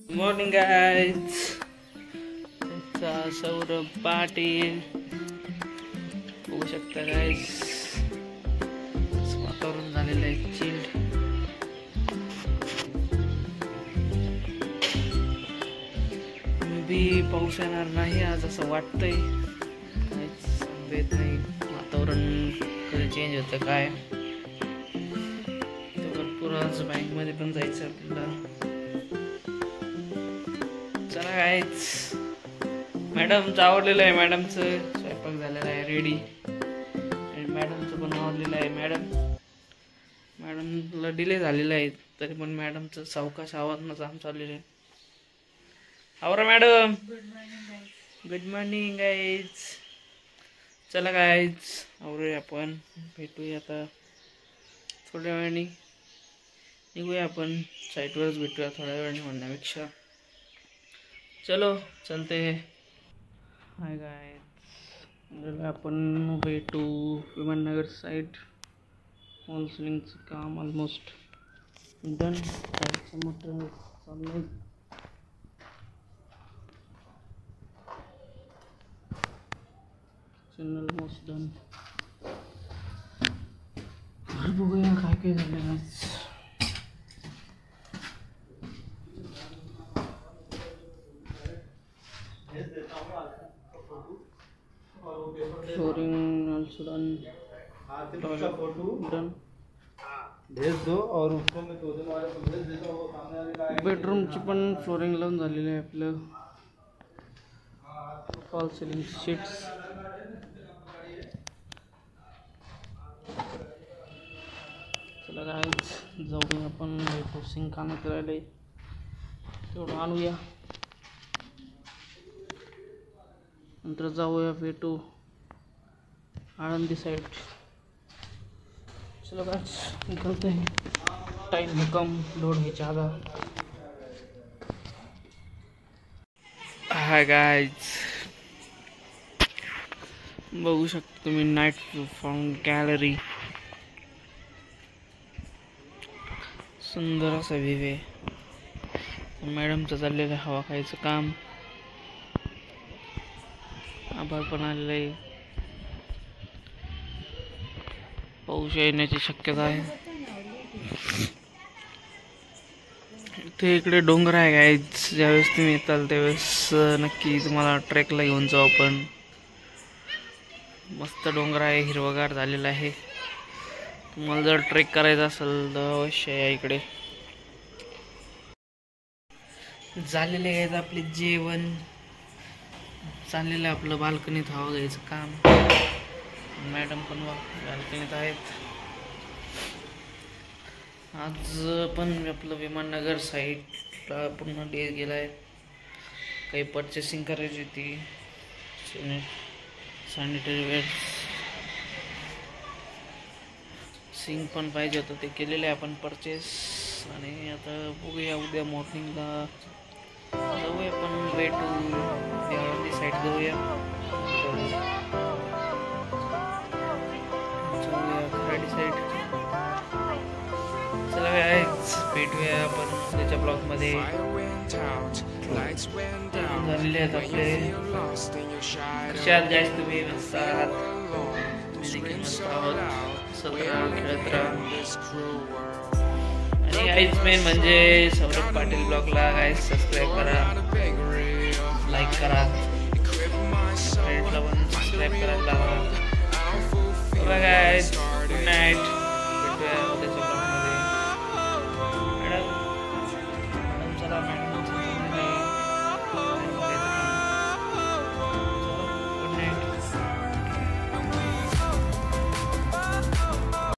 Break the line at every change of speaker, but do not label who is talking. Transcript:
Morning guys, Saurabh Patil बघू शकता guys. वातावरण झालेलं आहे चिल्ड. मी पाऊस येणार नाही आज असं वाटतंय. काहीच सांगता येत नाही. वातावरण कधी चेंज होतं काय. भरपूर आज बँकमध्ये पण जायचं आपल्याला. चला गाइज, मॅडमचं आवडलेलं आहे. मॅडमचं स्वयंपाक झालेला आहे रेडी. आणि मॅडमचं पण आवडलेलं आहे. मॅडमला डिले झालेला आहे तरी पण मॅडमचं सावकाश आवाजनं काम चाललेलं आहे. आवरा मॅडम. Good morning guys. चला गाइज आवरूया आपण. भेटूया आता थोड्या वेळाने. निघूया आपण साईटवरच भेटूया थोड्या वेळाने म्हणण्यापेक्षा. चलो चलते. हाय गाइज, आपण way to Viman Nagar side. Wall सिलिंगचं काम ऑलमोस्ट डन. साईडचं मोठं चाललंय. Kitchen almost done. बघूया काय काय झालं आज. Flooring also done. डन.
भेज दो और उसको मैं 2 दिन वाले को भेज देता हूँ. सामने वाले का
बेडरूमची पण फ्लोरिंग लावून झालेलं आहे आपलं. Fall ceiling sheets. चला गाइज जाऊया आपण. सिंक कानात राहिले तेवढं आणूया. नंतर जाऊया वे टू आळंदी साइड. चलो गाइस निकलते हैं. टाइम है कम लोड है ज़्यादा. हाय गाइस, बघू शकता तुम्ही नाईट फाउंड गॅलरी. सुंदर असा व्ह्यू आहे. मॅडमचं चाललेलं आहे हवा खायचं काम. आभाळ पण आलेलं आहे. पाऊस येण्याची शक्यता आहे. इथे इकडे डोंगर आहे गाइज. ज्यावेळेस तुम्ही येताल त्यावेळेस नक्की तुम्हाला ट्रेकला घेऊन जाऊ आपण. मस्त डोंगर आहे, हिरवगार झालेला आहे. तुम्हाला जर ट्रेक करायचा असेल तर अवश्य या इकडे. झालेले आहेत आपले जेवण. चाललेलं आहे आपलं बाल्कनीत हवा घ्यायचं काम. मॅडम पण बाल्कनीत आहेत. आज पण आपलं विमाननगर साईडला पूर्ण डे गेला आहे. काही परचेसिंग करायची होती. सॅनिटरी वेअर सिंक पण पाहिजे होतं ते केलेलं आहे आपण परचेस. आणि आता बघूया उद्या मॉर्निंगला जाऊया आपण वे टू आळंदी साईड जाऊया. खराडी साईड. चला गाइस भेटूया आपण उद्याच्या ब्लॉगमध्ये. झालेले आहेत आपले. कशात जास्त तुम्ही मस्त आहात. तुम्ही देखील मस्त आहोत. सतरा खेळत राहा. आणि गाइस मेन म्हणजे सौरभ पाटील ब्लॉगला गाइस सबस्क्राईब करा, लाईक करा, फ्रेंड्सला पण